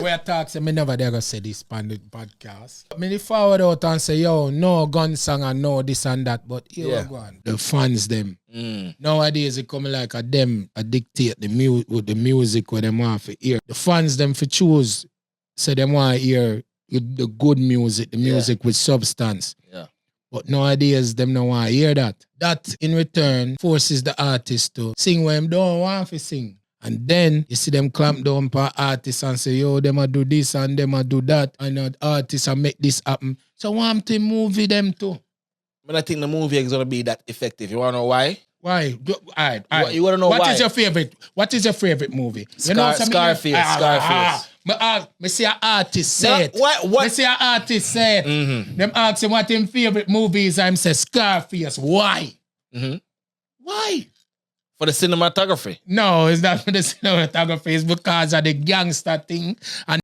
Where I talk, say me never dare go say this on the podcast. I mean, they forward out and say, yo, no gun song and no this and that, but here we go on. The fans them. Nowadays it come like a them a dictate the music where them want to hear. The fans them for choose, say them want to hear the good music, the music with substance. Yeah. But nowadays them don't want to hear that. That in return forces the artist to sing what them don't want to sing. And then you see them clamp down for artists and say, yo, them a do this and them a do that. And artists a make this happen. So want to movie them too. But I think the movie is going to be that effective. You want to know why? Why? All right. You want to know why? What is your favorite? What is your favorite movie? Scarface. Scarface. Me see an artist say it. What? Me see an artist say it. Mm-hmm. Them ask him what his favorite movie is. I'm say Scarface. Why? Mm-hmm. Why? For the cinematography. No, it's not for the cinematography. It's because of the gangster thing and